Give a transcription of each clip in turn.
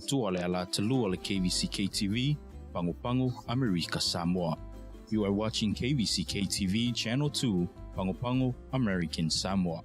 Tuale ala talua le KVZK TV, Pango Pango, America, Samoa. You are watching KVZK TV Channel 2, Pango Pango, American Samoa.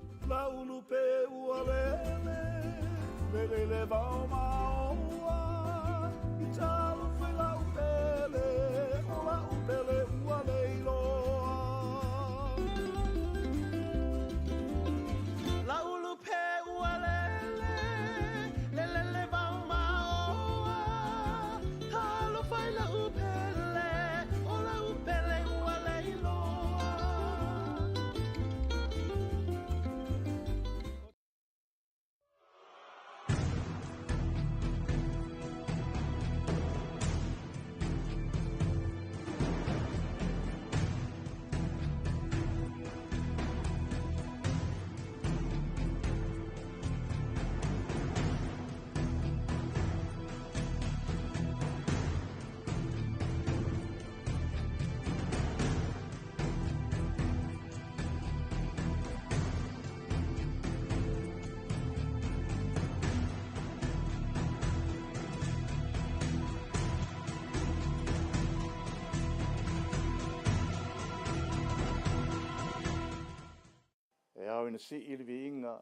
Au ina si ili vi inga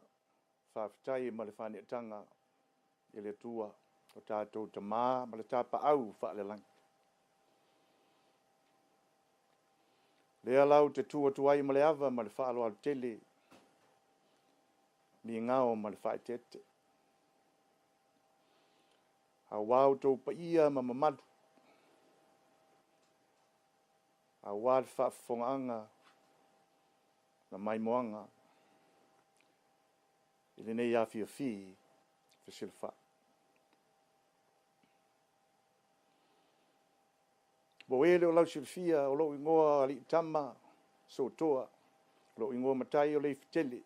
whawhitai ma le whaneatanga i le tua o tātou ta mā ma le tāpa au whaalelangi. Lea lau te tua tuai ma le awa ma le whaaloa tele mi ngao ma le whaetete. A wau tau pa ia ma mamadu. A wad whaafonganga na mai moanga. Ile nei a fia fi silfa. Bo ele o lau silfia o lo ingoa ali tama so toa lo ingoa matai o le fitele.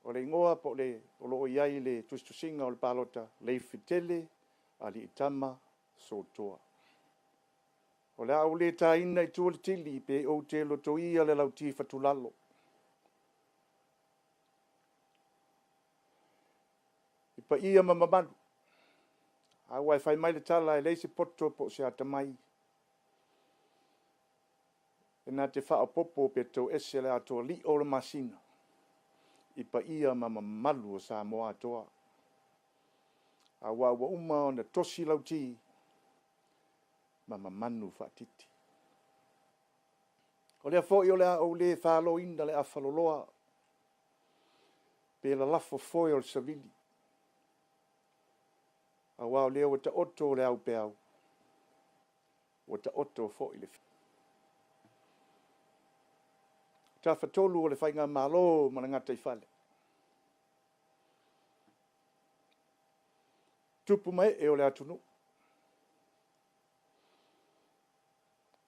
O le ingoa po le o lo iai le tustusinga o le palota le fitele ali tama so toa. O le au le taina i tua le tili pe o te lo toia le lau tifa tulalo. Pa ia mamamadu. A wai fai mai le tala e leise poto po se atamai. E nā te wha popo pe tau ese le ato li o le masina. I pa ia mamamalu o sa moa atoa. A wa uma o na tosi lauti. Mamamanu whaatiti. O lea fo i o lea o le whaalo inda le awhaloloa. Pe la lafo foi o le savili. A wao leo wata oto le au pe au. Wata oto fo i le fi. Ta fatolu o le whainga malo mana ngata i whale. Tupu mai e o le atunu.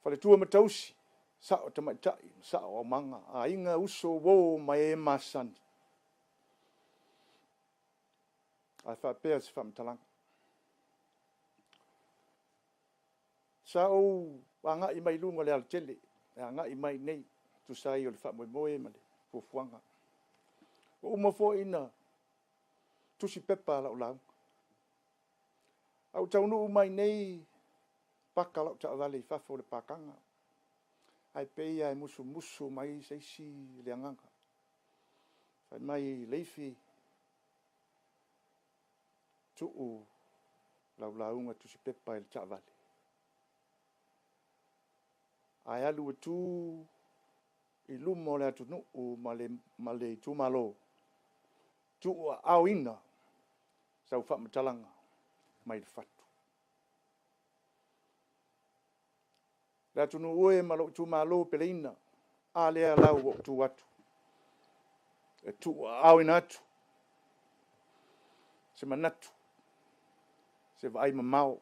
Whale tua matausi. Sa o tamaitai, sa o manga. A inga uso wo mai e masani. A whapea si whamtalanga. Sa o anga i mai lunga le altele, anga i mai nei, tu sai o le wha moe ma le fuafuanga. O umafo ina, tusi pepa lau lau. Au taunu umai nei, paka lau ta avale i whafo le pakanga. Ai peia e musu musu mai seisi le anganga. Fai mai leifi, tuu lau launga tusi pepa i le ta avale. Ai alu tu i lumo le atunu o male tu malo. Tu au ina sau fa matalanga mai le fatu. Le atunu oe malo tu malo peleina. A lea lau o tu atu. E tu au ina atu. Se manatu. Se vai mamau.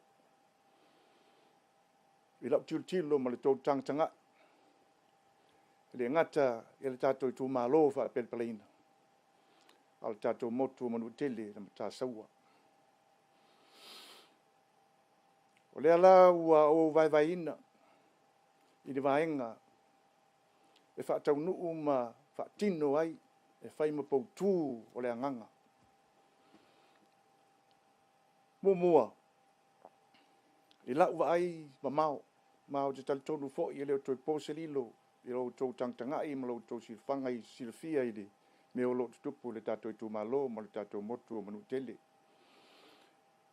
I lau tilo ma le tau tanga. Le ngata e le tātou tu malo wha pelpeleina. Al tātou motu manu tele na mata saua. O le ala ua o vai ina. I le vaenga. E wha tau nuu ma wha tino ai. E whai ma pou tū o le anganga. mua i lau ai mau te tal tonu fo i leo toi poselilo i lo tau tangtangai ma lo tau silfanga i silfia i le me o lo tupu le tato i tu malo ma le tato motu o manu tele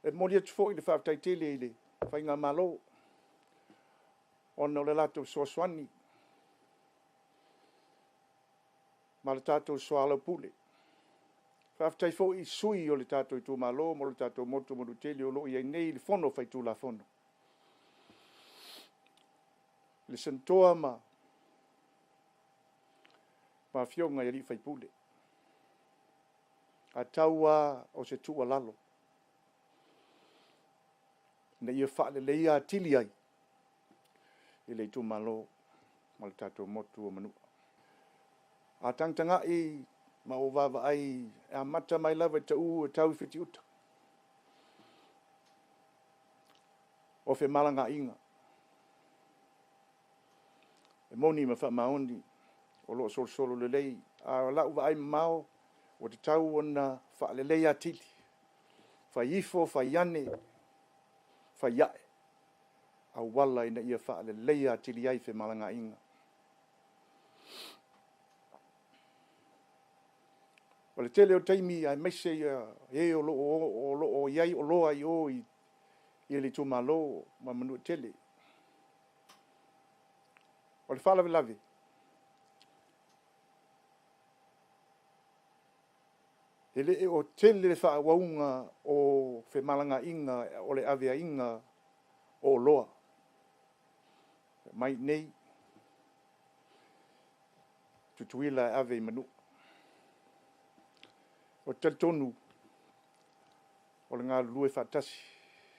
e mo le fo i le whaftai tele i le whainga malo ona o le lato soaswani ma le tato soala pule whaftai fo i sui o le tato i tu malo ma le tato motu o manu tele o lo i nei le fono fai tu la fono le sentoa ma fionga i li fai pule. A taua o se tua lalo. Na ia wha le leia tili ai. I le tu malo ma le tatou motu o manua. A tangtanga i ma o vava ai a mata mai lava ta u tau whiti uta. O fe malanga inga. E moni ma wha maoni o lo solo le lei a lau vai mau o te tau ona wha le lei atili wha ifo, wha iane wha iae a wala ina ia wha le lei atili ai fe malanga inga o le tele o taimi ai meise e o lo o iai o loa i o i le tu malo ma manu tele o le wha lave ele o tele le wha waunga o fe malanga inga o le avea inga o loa. Mai nei tutuila ave manu. O tel tonu o le ngā lue whatasi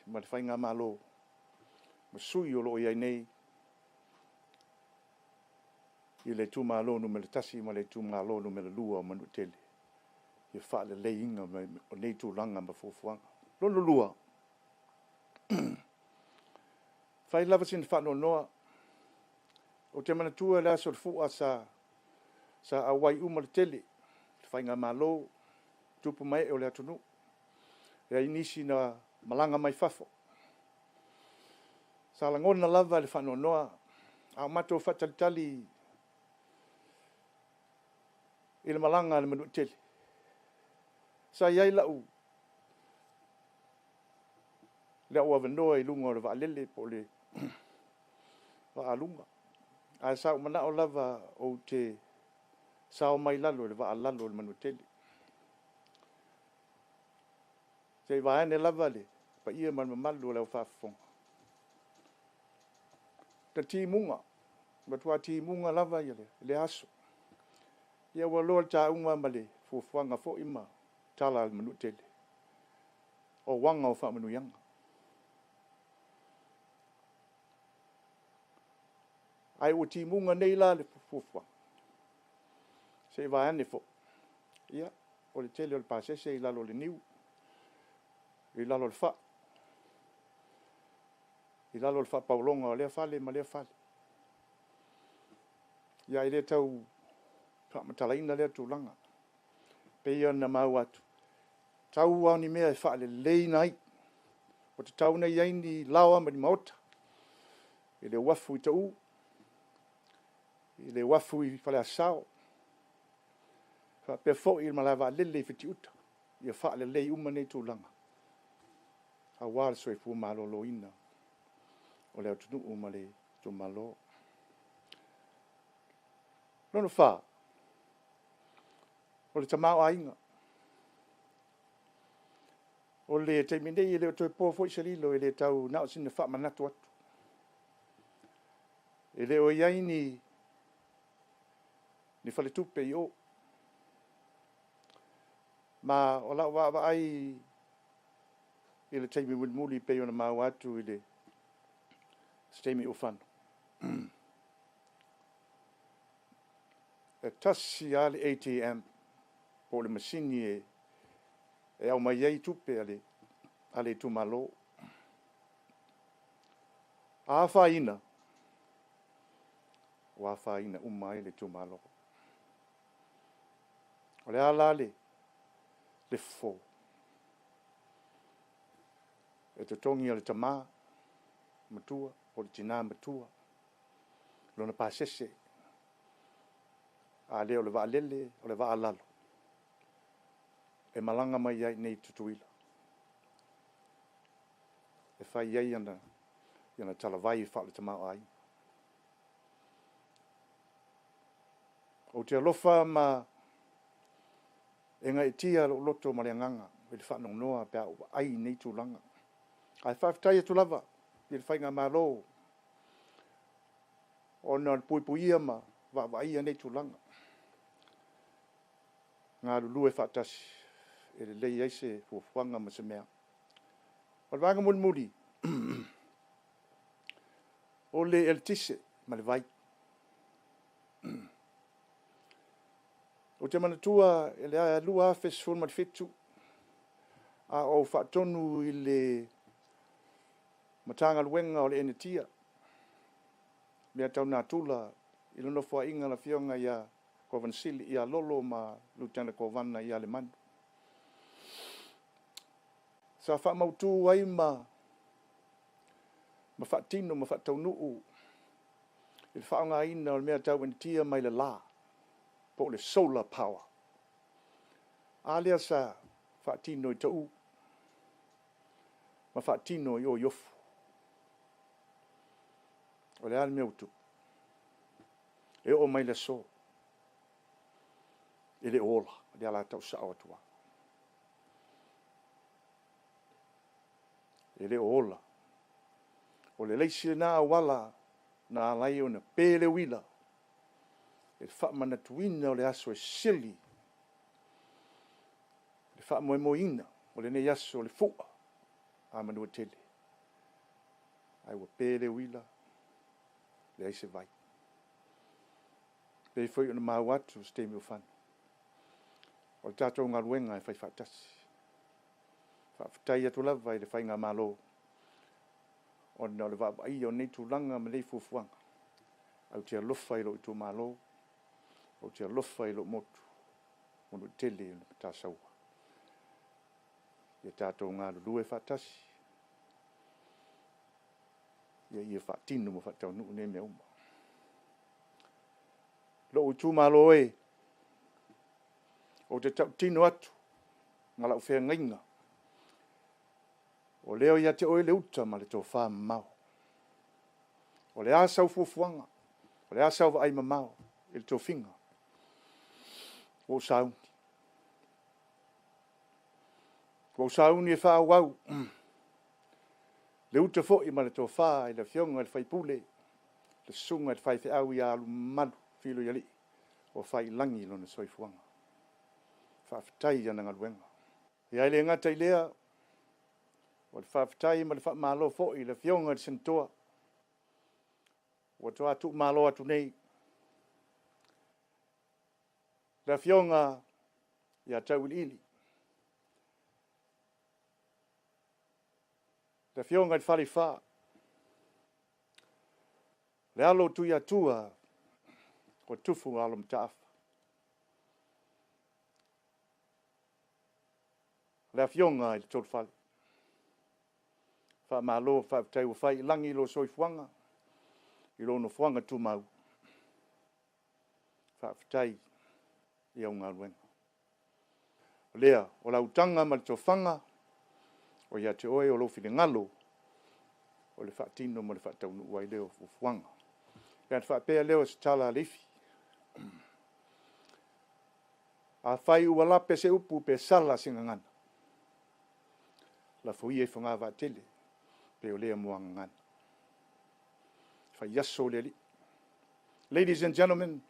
ma le whainga malo ma sui o lo iai nei i le tu malo no me le tasi ma le tu malo no me le lua o manu tele. Ia wha le leinga o nei tu langa ma fufuanga. Lono lua. Whai lava sin wha no noa. O te manatua la so fua sa awai uma le tele. Whainga malo. Tupu mai o le atunu. Ea inisi na malanga mai fafo. Sa langona lava le wha no noa. A mato whatalitali i le malanga le manu tele. Sa iai lau le au avanoa i lunga o le vaalele po le vaalunga. A sao mana o lava o te sao mai lalo le vaalalo le manutele. Te vaene lava le pa ia man mamalu le au whafonga. Ta timunga, matua timunga lava ia le aso. Ia waloa ta unga ma le fufuanga fo ima tala le manutele. O wanga o wha manuyanga. Ai o timunga nei la le fufuanga. Se vaene fo. Ia, o le tele o le pasese i lalo le niu. I lalo le wha. I lalo le wha paulonga o lea whale ma lea whale. Ia i le tau wha matalaina lea tūlanga. Peia na mau atu. Tau au ni mea e wha le leina ai. O te tau nei ai ni lawa ma ni maota. I le wafu i tau. I le wafu i whale asao. Wha pia fo i malawa lele i whiti uta. I a wha le lei uma nei tūlanga. A wāle soe fu malo lo ina. O leo tunu uma le tu malo. Lono wha. O le tamau ainga. O le te minei i leo toi pō fo i salilo i le tau nao sina wha manatu atu. I leo iai ni whale tupe i o. Ma o lau wa ai i le teimi muli pe ona mau atu i le steimi o whanu. E tasi ale ATM po le masini e au mai ei tupe ale tu malo. A whaina. Wa whaina umai le tu malo. O le ala le fo. e te tongi o le tamā matua, o le tina matua, lona pasese, a le o le vaalele, o le vaalalo, e malanga mai ai nei tutuila. E whai ai ana talavai wha le tamā ai. O te alofa ma e ngai tia lo loto ma le nganga, e le whanong noa pia ai nei tūlanga. Ai whawhitai e tūlava, i le whainga mālo, o na pui ma, wa ia nei tūlanga. Ngā lulu e whaatasi, e le lei eise fuafuanga ma se mea. O le wanga muri, o le el tise ma le vai. O te manatua e le lua fesfon ma le fitu, a o whaatonu i le matanga luenga o le enetia. Mea tau nā tula, i lono fua inga la fionga ia Kovansili, ia lolo ma Lieutenant Kovana ia le manu. Sa wha mautu ai ma whaatino, ma whaataunuu, i le whaonga ina o le mea tau enetia mai le la, po le solar power. A lea sa whaatino i tau, ma whaatino i o yofu. O le ale mea utu. E o mai le so. E le ola. Le ala tau sa awatua. E le ola. O le leisi na wala na alai o na pele wila. E le wha mana tuina o le aso e sili. Le wha moe moina o le ne aso o le fua. A manua tele. Ai wa pele wila. Le aise vai. Pei foi ona mau atu ste mi ufana. O le tātou ngā ruenga e whai whaatasi. Whaafitai atu lava i le whai ngā malo. O le wapa ai o nei tūlanga ma nei fuafuanga. Au tia lofa i lo i tū malo. Au tia lofa i lo motu. Mono tele i le tā saua. Ia tātou ngā lulu e whaatasi. Ia whaatino mo whaatau nuu ne mea uma. Lo i tū malo e. O te tau tino atu. Ngā lau whea ngainga. O leo ia te oe le uta ma le tō wha mau. O le asau fuafuanga. O le asau wa ai mamau. I le tō whinga. O sauni. O sauni e wha wau. Le uta fo i ma le tō wha i le whionga i le whaipule. Le sunga i le whaife au i alu malu filo i ali. O whai langi lona soifuanga. Whaafitai ana ngā ruenga. Ia le ngata i lea. O le whaafitai ma le wha malo fo i le whionga i le sentoa. O to atu malo atu nei. Le whionga ia tau ili. Le whionga i whare wha. Le alo tu ia tua. O tufu alo mtaafa. Le whionga i le tōru whale. Wha malo whaafitai o whai langi lo soifuanga. I lo no fuanga tu mau. Whaafitai i au ngā ruenga. Lea, o lautanga ma le tōwhanga. O ia te oe o lo while ngalo. O le whaatino ma le whaataunu uai leo fuanga. Lea te whaapea leo se tala alifi. A whai ua lape se upu pe sala singa ngana. La fui e whanga wa tele. Pe o lea mua ngana. Whai yaso le li. Ladies and gentlemen,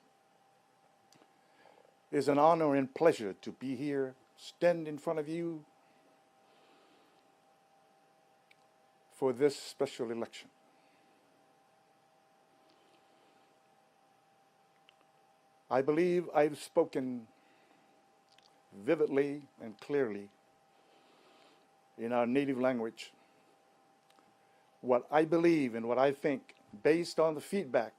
it is an honor and pleasure to be here, stand in front of you for this special election. I believe I've spoken vividly and clearly in our native language what I believe and what I think based on the feedback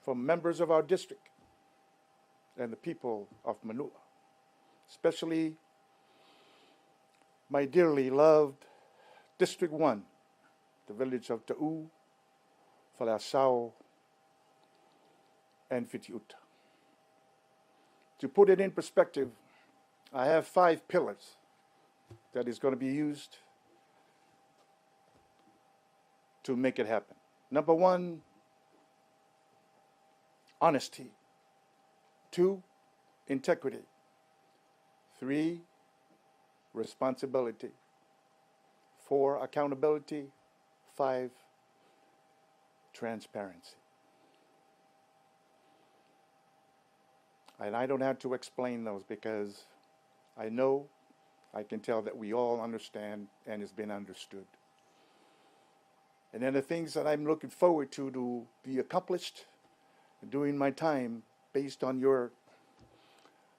from members of our district and the people of Manua, especially my dearly loved District 1, the village of Ta'u, Falasao, and Fitiuta. To put it in perspective, I have 5 pillars that is going to be used to make it happen. Number 1, honesty. 2, integrity. 3, responsibility. 4, accountability. 5, transparency. And I don't have to explain those because I know, I can tell that we all understand and it's been understood. And then the things that I'm looking forward to be accomplished during my time based on your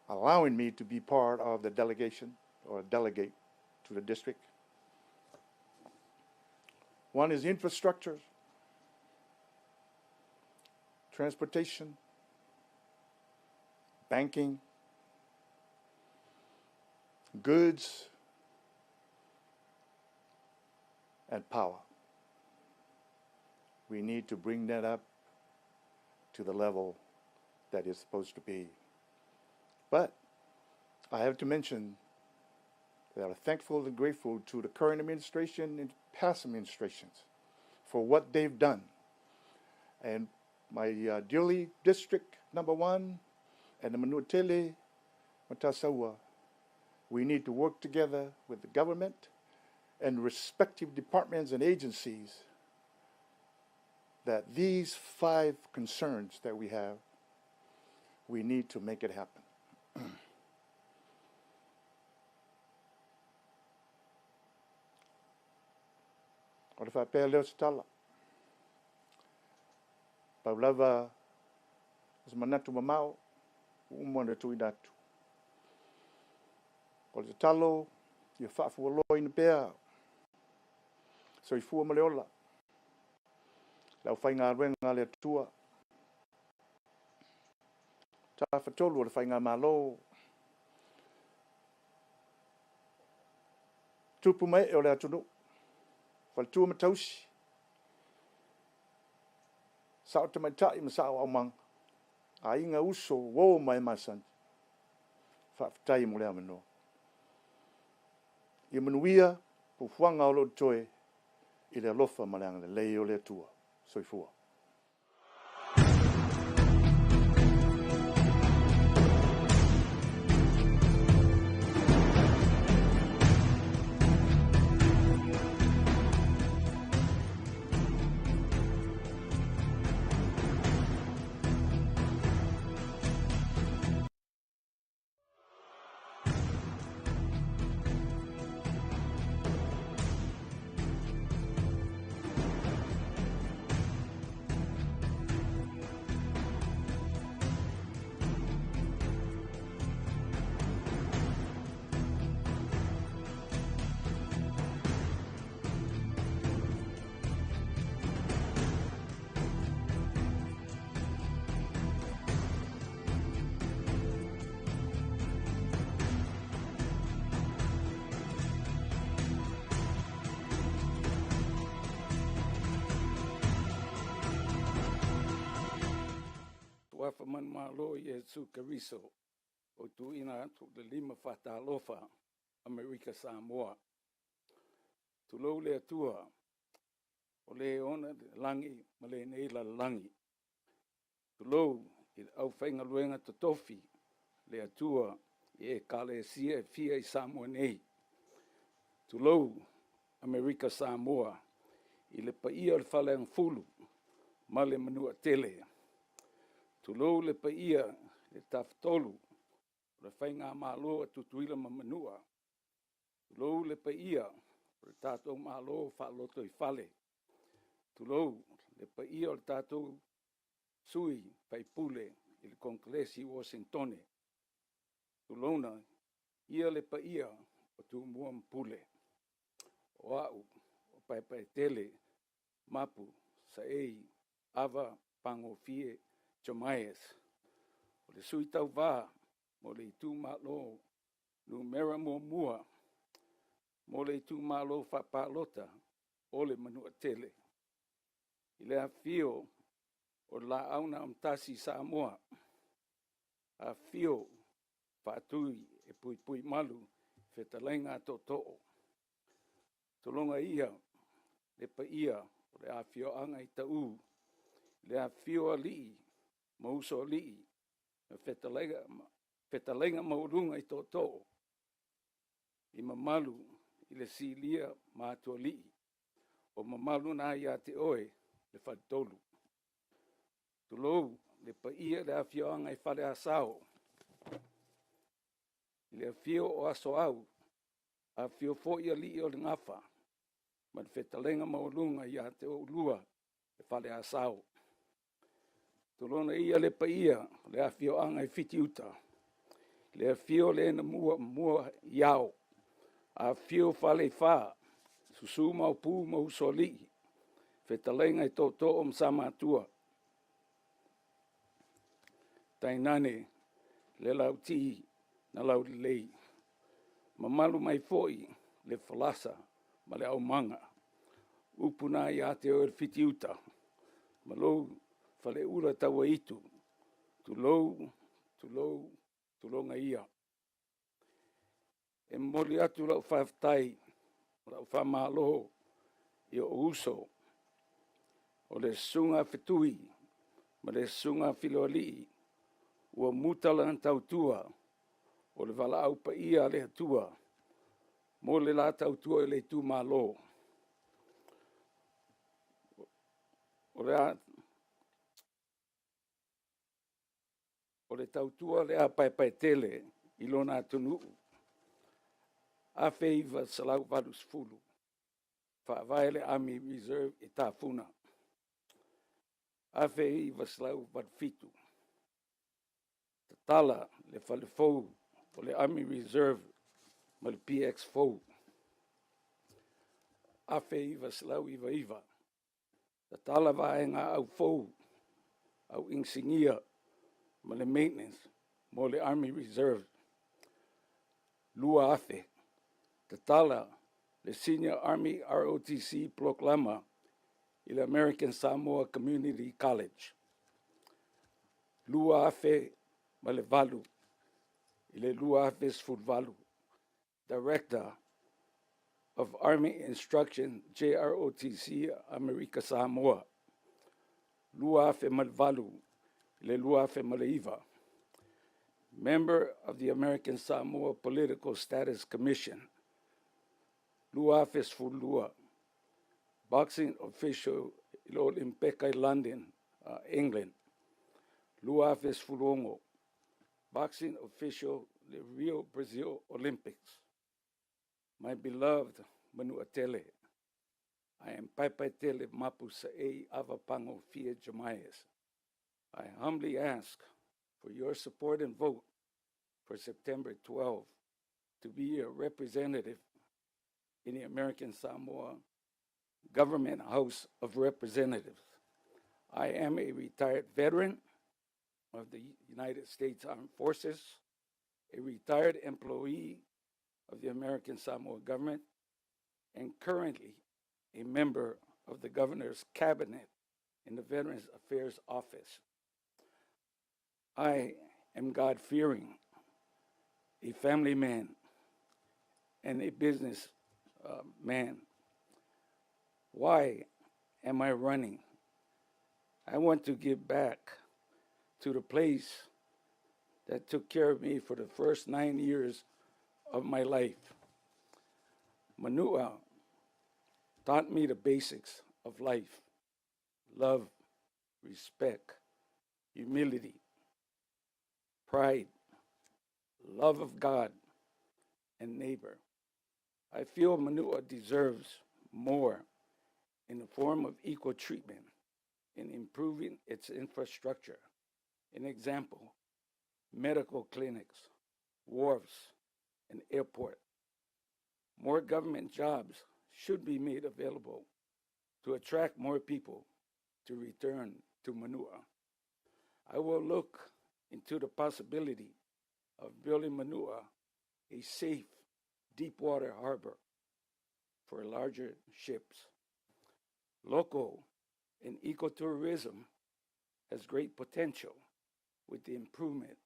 allowing me to be part of the delegation or delegate to the district. One is infrastructure, transportation, banking, goods, and power. We need to bring that up to the level that is supposed to be. But I have to mention that I'm thankful and grateful to the current administration and past administrations for what they've done. And my dearly District Number 1 and the Manuatele Matasawa, we need to work together with the government and respective departments and agencies that these 5 concerns that we have, we need to make it happen. What if I pay a little stala? Paulava is manatu mamao, umwana tu idatu. Kol te talo, ia whaafu alo ina pēr. So I fua maleola. Lau whai ngā ruenga le tua. Tā whatolu o le whai ngā malo. Tupu mai e o le atunu. Whal tua matausi. Sao te mai tai ma sao au mang. A inga uso wō mai masan. Whaafitai mo le amano. Ia manuia po whanga o lo toe i le alofa ma le anga le lei o le tua. Soifua. Wafa man malo ye su kariso o tu ina tu le 5 fatalofa Amerika Samoa. Tu lo le tua o le ona langi ma le nei la langi. Tu lo i au whainga luenga totofi le atua e kale sia fia i Samoa nei. Tu lo Amerika Samoa i le paia le whale ang fulu ma le manua tele. Tu lo le paia le taftolu le whainga malo tutuila ma manua. Tu lo le paia le tātou malo whaaloto I whale. Tu lo le paia le tātou sui paipule I le Kongresi Washingtone. Tu lona ia le paia o tu mua mpule. O au o pai tele mapu sa ei ava pango fie Jamaias. O le sui tau wā mo le itu malo numera mua mua. mo le tu malo whapalota o le manua tele. I le awhio o la auna amtasi Samoa. A whio whaatui e pui pui malu whetalenga to to'o. Tolonga ia le pa ia o le awhio anga i tau. Le awhio a lii, mauso a lii, whetalenga maurunga i to to'o. I mamalu i le silia mātua lii. O mamalu na ia te oe le whatolu. Tulou le pa ia le awhio anga i whale asao. I le awhio o aso au, awhio fo ia lii o le ngafa. Ma le whetalenga maurunga ia te o lua le whale asao. Tulona ia le pa ia le awhio anga i whiti uta. Le awhio le na mua iao. Awhio whale wha. Susu mau pū mau soli. Whetalenga i tō o msama atua. Tainane le lau ti na lau lei. Mamalu mai foi le falasa ma le au manga. Upuna i ate o le whiti uta. Malou whale ura taua itu. Tulonga ia. E moli atu lau whaftai. Lau whamaloho i o uso. O le sunga whetui. Ma le sunga filoalii. Ua mutala na tautua. O le wala au pa ia le atua. Mo le la tautua i le tu malo. O le tautua le a pai tele i lona atunu. A feiva salau valus fulu. Whaavai le Army Reserve i tāfuna. A feiva salau valfitu. Tala le whale fau o le Army Reserve ma le PX fau. A feiva salau iwa. Tala vaenga au fau, au insignia ma le maintenance mo le Army Reserve. Lua afe. Tala le Senior Army ROTC proclama i le American Samoa Community College. Lua afe ma le valu. I le lua afe sfulvalu. Director of Army Instruction, JROTC, America Samoa. Lua afe ma le valu. I le lua afe ma le iwa. Member of the American Samoa Political Status Commission. Lua afe sfulua. Boxing official i lo Olimpeka i London, England. Lua afe sfulongo. Boxing official the Rio Brazil Olympics. My beloved Manuatele, I am Paipatele Mapusa e Avapango Fia Jamayas. I humbly ask for your support and vote for September 12 to be a representative in the American Samoa Government House of Representatives. I am a retired veteran of the United States Armed Forces, a retired employee of the American Samoa government, and currently a member of the governor's cabinet in the Veterans Affairs Office. I am God-fearing, a family man, and a business man. Why am I running? I want to give back to the place that took care of me for the first 9 years of my life. Manua taught me the basics of life: love, respect, humility, pride, love of God, and neighbor. I feel Manua deserves more in the form of equal treatment in improving its infrastructure. An example, medical clinics, wharves, and airport. More government jobs should be made available to attract more people to return to Manua. I will look into the possibility of building Manua a safe, deep water harbor for larger ships. Local and ecotourism has great potential with the improvement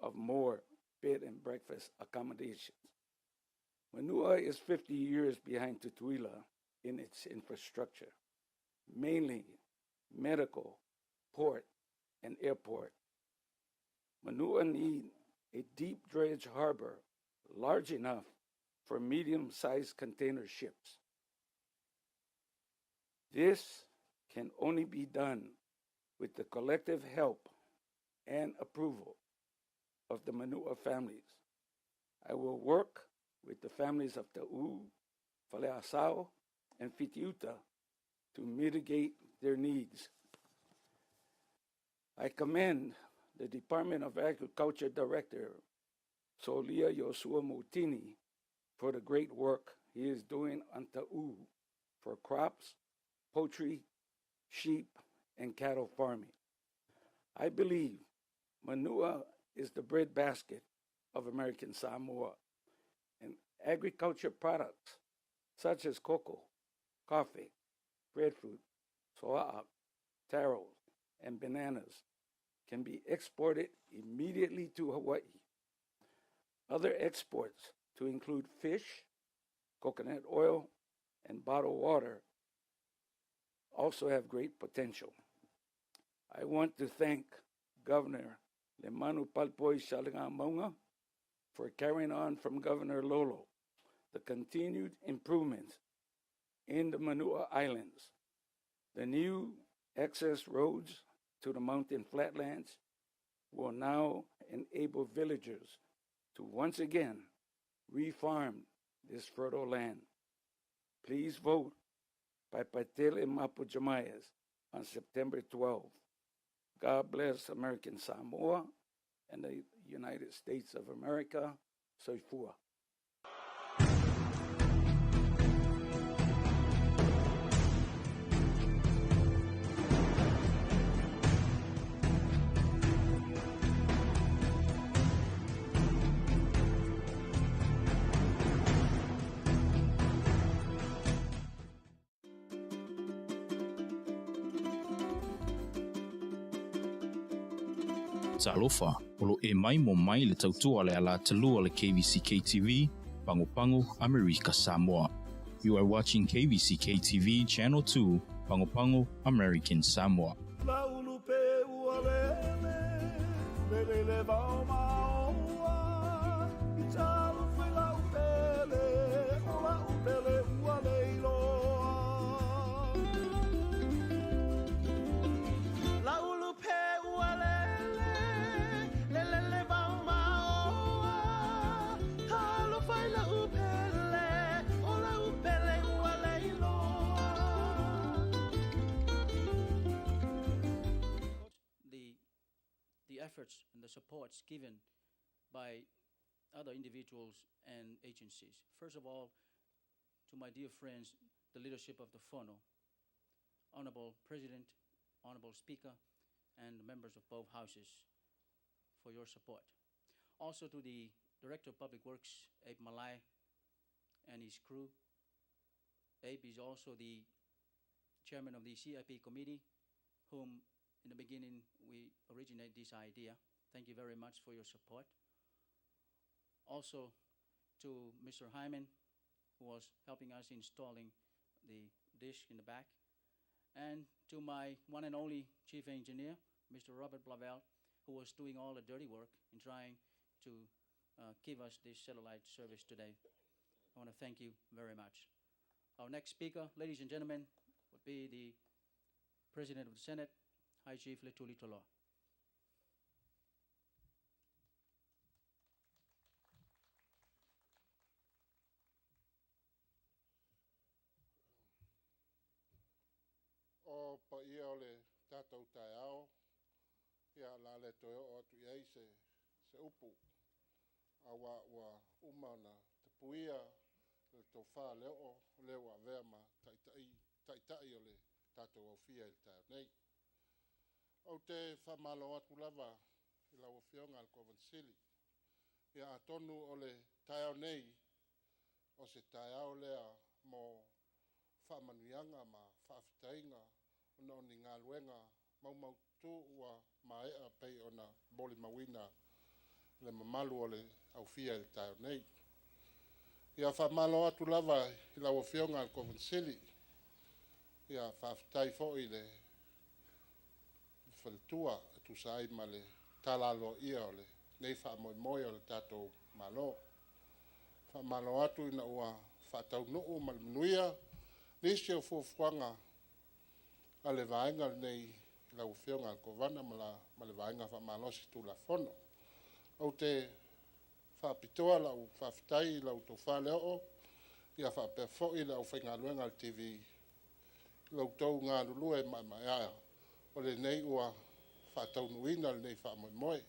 of more bed and breakfast accommodations. Manua is 50 years behind Tutuila in its infrastructure, mainly medical, port, and airport. Manua needs a deep dredge harbor large enough for medium-sized container ships. This can only be done with the collective help and approval of the Manua families. I will work with the families of Ta'u, Faleasao, and Fitiuta to mitigate their needs. I commend the Department of Agriculture Director, Solia Yosua Mutini, for the great work he is doing on Ta'u for crops, poultry, sheep, and cattle farming. I believe Manua is the breadbasket of American Samoa, and agriculture products such as cocoa, coffee, breadfruit, so'a, taro, and bananas can be exported immediately to Hawaii. Other exports, to include fish, coconut oil, and bottled water, also have great potential. I want to thank Governor Lemanu Palpoi Salingamaunga for carrying on from Governor Lolo the continued improvements in the Manua Islands. The new access roads to the mountain flatlands will now enable villagers to once again refarm this fertile land. Please vote by Patel and Mapu Jamayas on September 12th. God bless American Samoa and the United States of America. Soifua. Talofa, olo e mai mo mai le tautua le ala talua le KVZK TV, Pango America Samoa. You are watching KVZK TV Channel 2, Pango American Samoa. The efforts and the supports given by other individuals and agencies. First of all, to my dear friends, the leadership of the Fono, Honorable President, Honorable Speaker, and the members of both houses for your support. Also to the Director of Public Works, Abe Malai, and his crew. Abe is also the chairman of the CIP committee, whom in the beginning we originated this idea. Thank you very much for your support. Also to Mr. Hyman, who was helping us installing the dish in the back. And to my one and only chief engineer, Mr. Robert Blavel, who was doing all the dirty work in trying to give us this satellite service today. I want to thank you very much. Our next speaker, ladies and gentlemen, would be the President of the Senate, High Chief Letuli Toloa. O pa ia o le tātou tai ao, ia la le toi o atu iei se upu. Awa ua umana te puia le tō whā leo a vea ma taitai o le tātou au fia il tāu nei. Au te whamalo atu lava i lau whionga al Kovansili. Ia atonu o le tai au nei o se tai au lea mo whaamanuianga ma whaafitainga ona o ni ngā luenga mau tū ua maea pei ona boli mawina le mamalu o le au fia le taio nei. Ia whaamalo atu lava i lau whionga al Kowensili. Ia whaafitai fo i le whaletua tu sai ma le talalo ia o le nei whaamoemoe o le tātou malo. Whaamalo atu ina ua whaatau nuu ma le manuia nisi o fuafuanga a le vaenga nei lau whionga al Kowana ma le vaenga whaamalosi tu la fono. Au te whaapitoa lau whaafitai lau tau whaleo ia whaapefo i lau whaingaluenga al TV lau tau ngā lulue mai aia o le nei ua whaatau nuina le nei whaamoemoe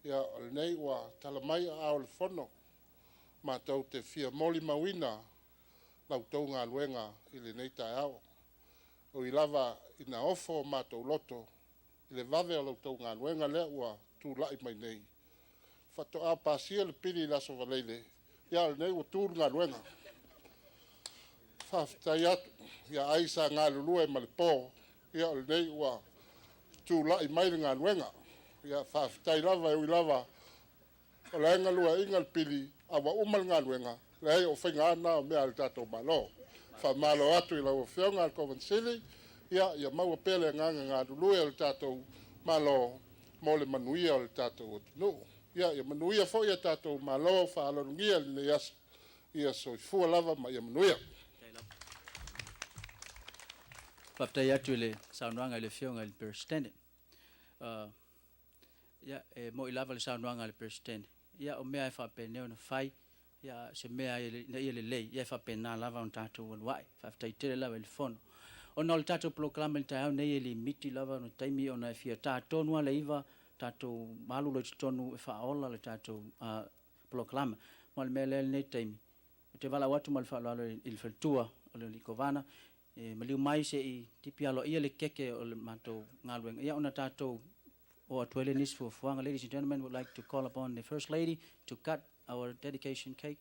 ia o le nei ua talamai a o le fono ma tau te fia moli mawina lau tau ngā luenga i le nei tai ao o i lava ina ofo ma tau loto i le vave o lau tau ngā luenga lea ua tū lai mai nei whatoa pasia le pili laso waleile ia le nei ua tū ngā luenga whaafitai atu ia aisa ngā lulue ma le pō ia o le nei ua tū lai mai le ngā luenga ia whaafitai lava e ui lava o le enga lua inga le pili awa umal ngā luenga le hei o whainga ana o mea le tātou malo whaamalo atu i lau whionga al Kowensili ia maua pele ngā lulue o le tātou malo mo le manuia o le tātou o tunu ia manuia fo ia tātou malo whaalonungia le yas ia soifua lava ma ia manuia. Whaftai atu le saunuanga le whionga le Perstende. Ia mo i lava le saunuanga le Perstende. Ia o mea e whapeneo na whai. Ia se mea na ia le lei. Ia whapena lava on tātou wanuai. Whaftai tere lava le whono. O na le tātou proklama le tai au nei le miti lava no taimi o na e fia tātonua le iwa tātou malu le tonu e whaola le tātou proklama. Mo le mea le nei taimi. Te wala watu ma le whaaloalo il whaltua o le Kowana. Maliu mai se i tipi alo ia le keke o le mātou ngāluenga. Ia ona tātou o atuele nis fuafuanga. Ladies and gentlemen, would like to call upon the First Lady to cut our dedication cake.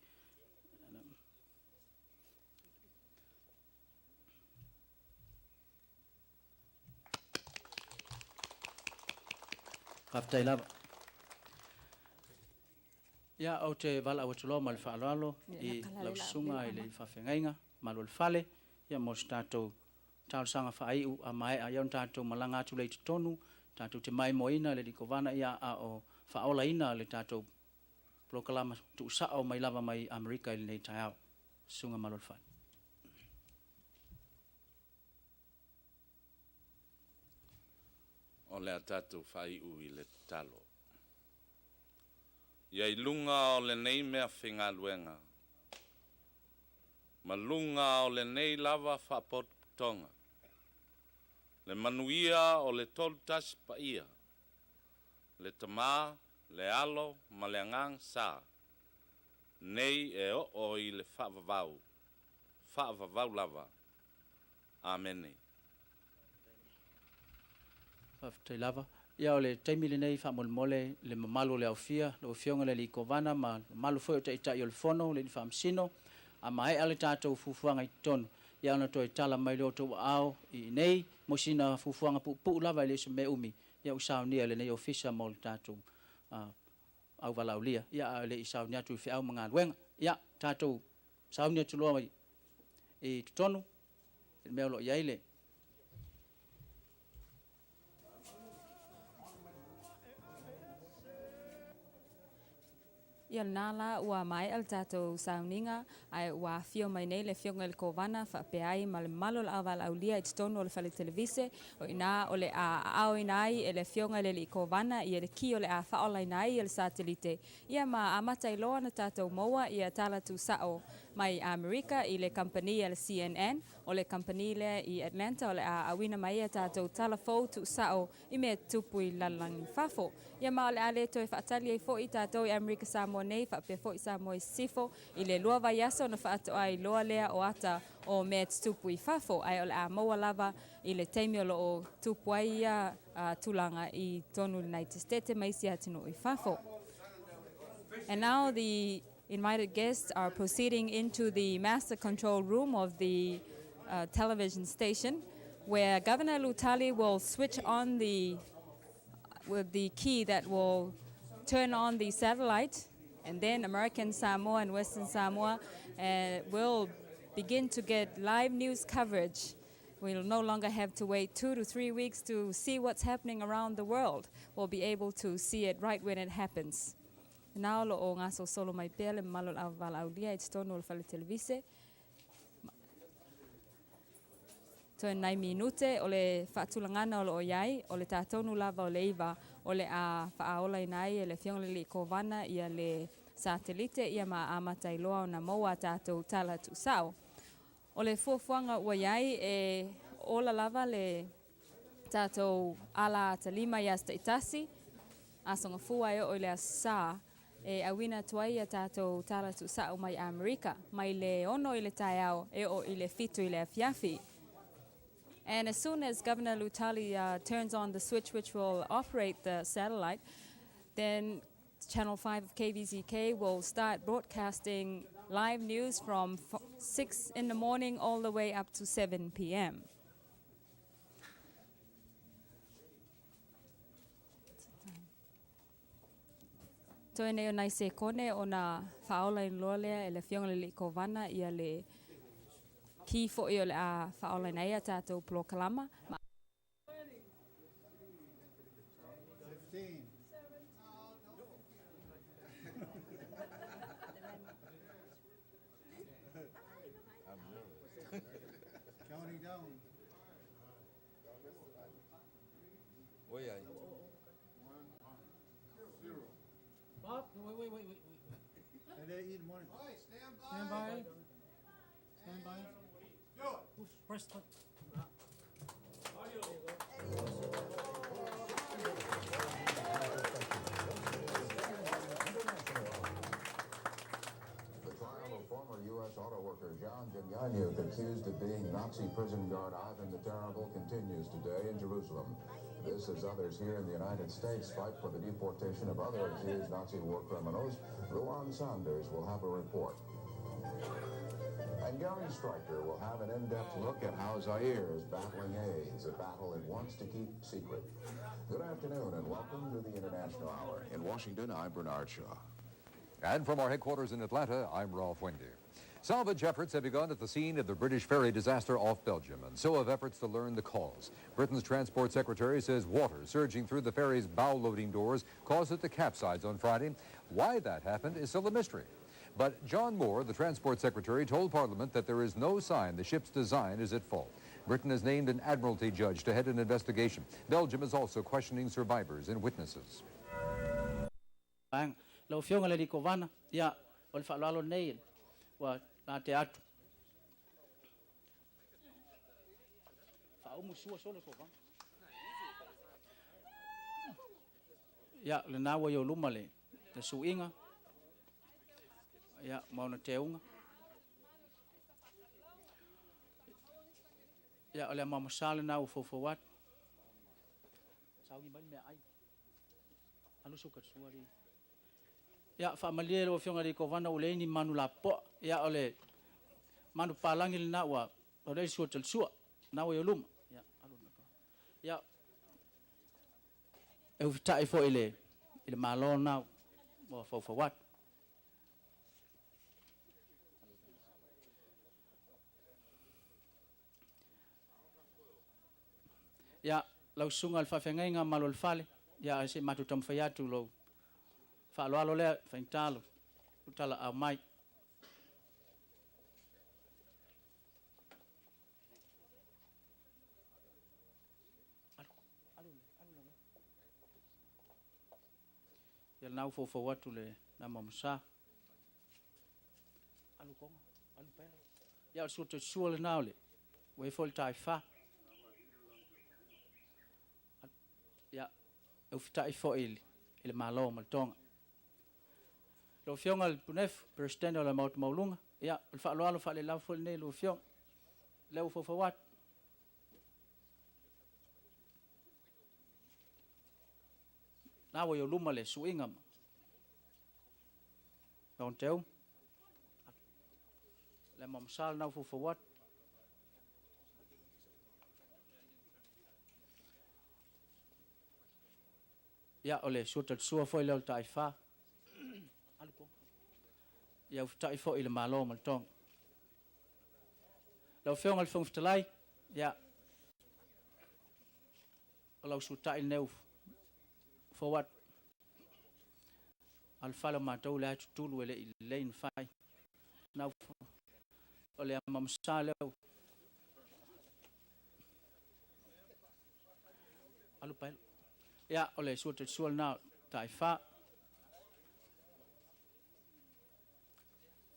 Whaftai lava. Ia au te wala o tulo ma le whaaloalo i lausunga i le whawhengainga ma le whale. Ia mos tātou tāusanga whaaiu a mai a iau tātou malanga atu le tonu, tātou te mai moina le Kowana ia a o whaola ina le tātou proklama tu usao mai lava mai Amerika i le nei tai au. Sunga malol whai. O le tātou whaiu i le talo. Ia i lunga o le nei mea whingaluenga. Malunga o le nei lava whapotonga. Le manuia o le toltas pa ia. Le tamā, le alo, ma le angang sā. Nei e o i le whaavavau. Whaavavau lava. Amene. Whaftai lava. Ia o le taimi le nei whaamolmole le mamalu le aufia, le whionga le Kowana, ma malu foi o taitai o le whono, le whaamsino. A mai ale tātou fufuanga i tonu. Ia ona toi tala mai leo tau ao i nei, mosina fufuanga pu lava i le me umi. Ia usau nia le nei ofisa mo le tātou au walaulia. Ia le isau nia tu whiau mga luenga. Ia tātou sau nia tu loa i tonu. Mea lo ia ile. Ia nala ua mai al tātou sauninga ai ua fio mai nei le whionga le Kowana whapeai ma le malo la awal aulia i tonu o le whale televise o ina o le ao inai e le whionga le Kowana i le ki o le a whaola inai i le satelite. Ia ma amata iloa na tātou moa i a tala tu sao mai Amerika i le company le CNN o le company le i Atlanta o le a awina mai a tātou tala fau tu sao i me tupu i lalangi fafo. Ia ma o le ale toi whaatali ai fo i tātou i Amerika Samoa nei whapea fo i Samoa i sifo i le lua vai aso na whaato ai loa lea o ata o mea tupu i fafo ai o le a maua lava i le teimi o o tupu ai ia tulanga i tonu United States mai si atino i fafo. And now the invited guests are proceeding into the master control room of the television station, where Governor Lutali will switch on with the key that will turn on the satellite, and then American Samoa and Western Samoa will begin to get live news coverage. We'll no longer have to wait 2 to 3 weeks to see what's happening around the world. We'll be able to see it right when it happens. Now lo o ngaso solo mai pele malo aval aulia it's tono le fale televise. To nai minute o le fatulangana o le oyai o le tatonu lava o le iva o le a faaola inai e le fiong le kovana ia le satelite ia ma amata iloa o na moa tatou tala tu sao. O le fuafuanga oyai e ola lava le tatou ala talima ia sta itasi asonga fua e o le asa e awina tuai a tatou tala tu sao mai Amerika mai le ono i le taiao e o i le fitu i le afiafi. And as soon as Governor Lutali turns on the switch which will operate the satellite, then Channel 5 of KVZK will start broadcasting live news from 6 in the morning all the way up to 7 p.m. Toi nei o nai se kone o na whaola in loa lea e le fionga le kovana ia le ki fo i o le a whaola nei a tātou plo kalama. Counting down. Wait, Bob, wait. And they eat morning. Stand by. Stand by. Do it. Push, press the. The trial of former U.S. auto worker John Demjanjuk, accused of being Nazi prison guard Ivan the Terrible, continues today in Jerusalem. This, as others here in the United States fight for the deportation of other accused Nazi war criminals, Luan Sanders will have a report. And Gary Stryker will have an in-depth look at how Zaire is battling AIDS, a battle it wants to keep secret. Good afternoon and welcome to the International Hour. In Washington, I'm Bernard Shaw. And from our headquarters in Atlanta, I'm Ralph Wendy. Salvage efforts have begun at the scene of the British ferry disaster off Belgium, and so have efforts to learn the cause. Britain's Transport Secretary says water surging through the ferry's bow loading doors caused it to capsize on Friday. Why that happened is still a mystery. But John Moore, the Transport Secretary, told Parliament that there is no sign the ship's design is at fault. Britain has named an Admiralty judge to head an investigation. Belgium is also questioning survivors and witnesses. Na teatro. Fa'au musua sole ko va. Ya le na wa yo lumale. Te suinga. Ya mau na teunga. Ya ole mama sale na fo wat. Sau gi bal me ai. Anu suka suari. Ya familie lo fionga di kovana ule ni manu lapo ya ole manu palangi na wa ole suo tel suo na wa yolum ya alu na ya e vita fo ile malon na wa fo wat ya lau sunga al fafenga nga malol fale ya se matu tam fayatu lo fa lo le fentalo utala a mai ya nau fo watu le na mamsa alu konga alu pera ya su te suole naule we fol tai fa ya u fitai fo il malo maltonga lo fiong al punef president o la maut maulunga ya el fa lo fa le la fol ne lo fiong le fo wat na wo yo lumale suinga don teu le mamsal now for what? Ya ole suta sua foi le taifa. Alko. Ya taifa ile malo maltong. Lo fiong al fiong ftalai. Ya. Lo suta il neuf. For what? Al falo matou la tulu ele lein fai. Now ole mamsal le. Alu pai. Ja, ole suot suol now taifa.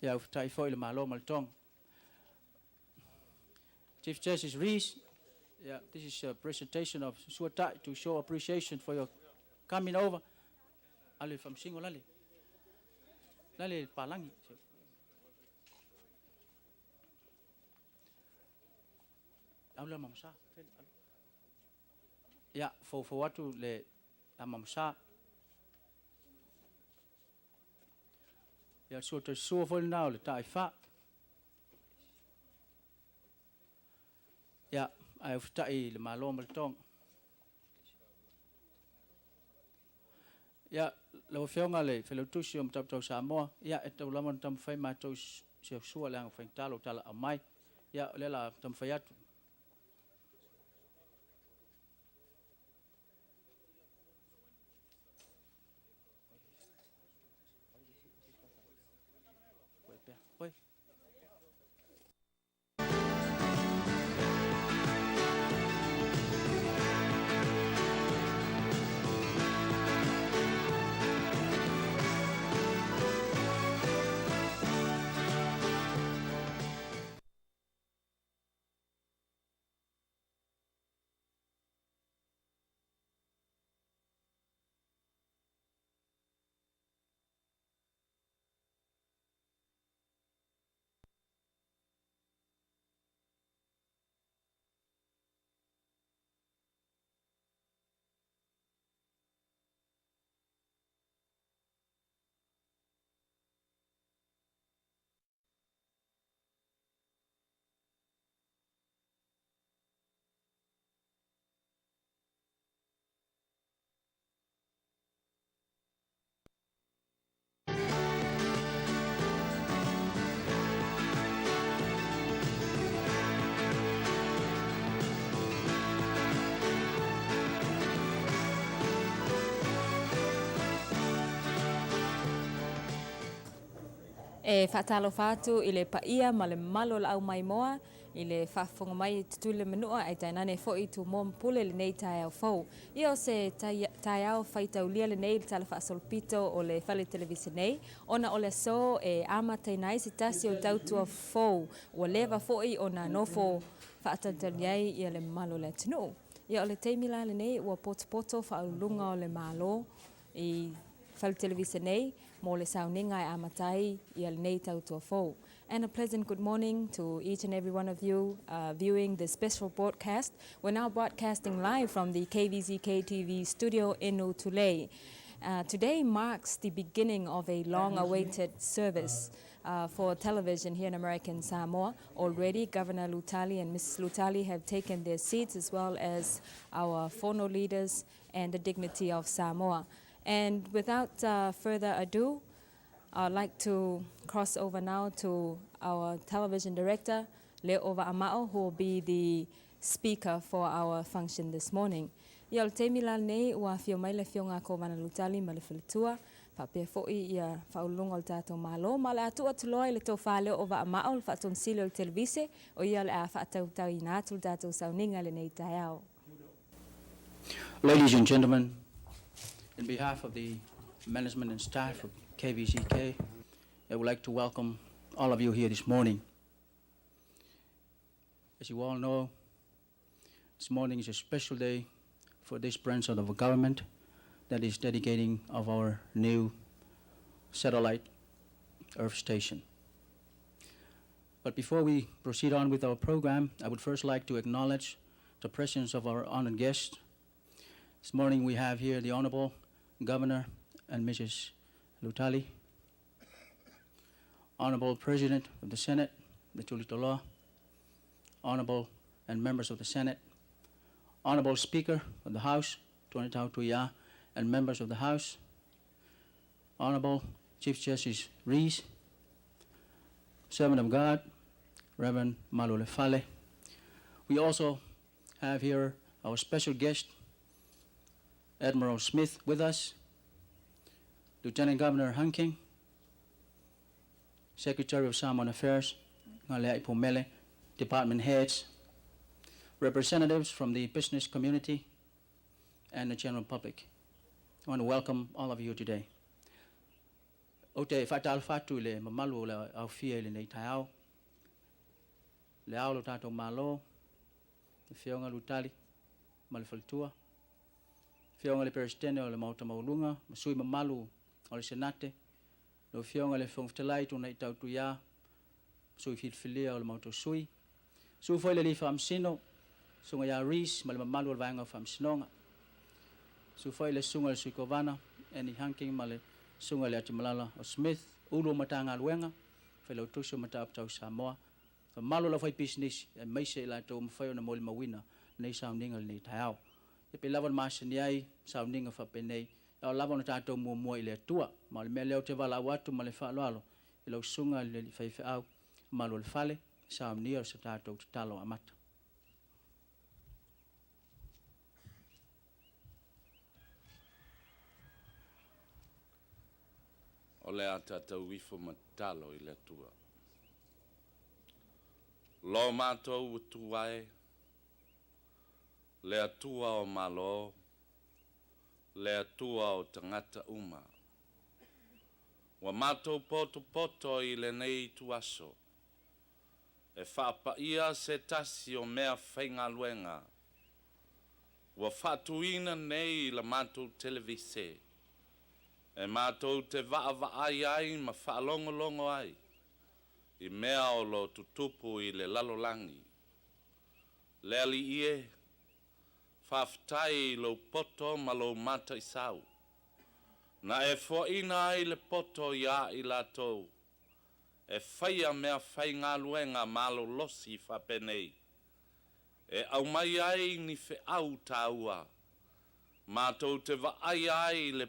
Ja, taifa ile malo maltong. Chief Justice Rees, yeah, this is a presentation of Suotai to show appreciation for your coming over. Ali from Singo lali. Lali palangi. Aula mamsa. Ja, for what to le mamsa. Ja, soort zo vol nou le taifa. Ja, I have tai le malom le tong. Ja, lo fionga le felo tusium tap to Samoa. Ja, et to lamon tam fai ma to se so lang fai talo tala amai. Ja, le la tam fai atu. Oi. E whaatalo whātu i le paia ma le malo la au mai moa i le whaafonga mai tutule menua ai tainane fo i tu mom pule le nei tai au fau. I o se tai au whaitau lia le nei le tala whaasolpito o le whale televisi nei. Ona o le so e ama tainai si tasi o tautua fau. Ua lewa fo i o na nofo whaatantaliai i le malo le tinu. I o le teimila le nei ua poto whaalunga o le malo i whale televisi nei. Mo le sauninga e amatai I al nei tautua fau. And a pleasant good morning to each and every one of you viewing this special broadcast. We're now broadcasting live from the KVZK TV studio in Utule. Today marks the beginning of a long-awaited service for television here in American Samoa. Already, Governor Lutali and Mrs. Lutali have taken their seats, as well as our fono leaders and the dignity of Samoa. And without further ado, I'd like to cross over now to our television director, Le'ova Amao, who will be the speaker for our function this morning. Ia o te mila nei ua whio mai le whio ngā kōwana Lutali ma le whiletua, whapea fo'i ia whaulunga o le tātou mālo, ma le atua tuloa I le tō wha Le'ova Amao, le whaatonsile o le televise, o ia le a whaatautau I nā tu le tātou sauninga le nei tai au. Ladies and gentlemen, in behalf of the management and staff of KVZK, I would like to welcome all of you here this morning. As you all know, this morning is a special day for this branch of the government that is dedicating of our new satellite Earth station. But before we proceed on with our program, I would first like to acknowledge the presence of our honored guests. This morning we have here the Honorable Governor and Mrs. Lutali, Honorable President of the Senate, the Tulitoloa, Honorable and members of the Senate, Honorable Speaker of the House, Tuanitau Tuia, and members of the House, Honorable Chief Justice Rees, Servant of God, Reverend Malule Fale. We also have here our special guest, Admiral Smith, with us, Lieutenant Governor Hanking, Secretary of Samoan Affairs, Ngalea Ipomele, department heads, representatives from the business community, and the general public. I want to welcome all of you today. O te whaital whatu le mamalu le au fia le nei taiao, le au lo tātou malo, le whionga lutali, ma le whalitua, whionga le peresidene o le mauta maulunga, ma sui mamalu o le senate, le whionga le whongwhitalai tūna i tautu ia, sui whilwhilia o le mauta sui, sui whai le li whamsino, sunga ia Rees, ma le mamalu o le vaenga whamsinonga, sui whai le sunga le sui kovana, Annie Hanking ma le sunga le ati malala o Smith, ulu matanga luenga, whalau tuso matapatau Samoa, malo la whai business, e maise i la tau mwhai o na moli mawina, nei sauninga le nei taiao. E pe lawan maasa ni ai, sauninga whape nei, e o lawan o tātou mua i le atua, ma le mea leo te wala watu ma le whaaloalo, i lau sunga le li whai whiau, malo le whale, saunia o sa tātou te talo amata. O le a tātou wifo matalo i le atua. Lo mātou utuae, le atua o malo, le atua o tangata uma. Wa mātou poto i le nei tuaso, e whaapaia se tasi o mea whainga luenga. Wa whatuina nei la mātou televise, e mātou te vaai ai ma whaalongolongo ai, i mea o lo tutupu i le lalolangi. Le ali ie, whaftai lo poto ma lo mata i sau. Na e foina ai le poto ia i latou, e whaia mea whainga luenga malo losi whapenei. E au mai ai ni whe au taua, mātou te vaai ai le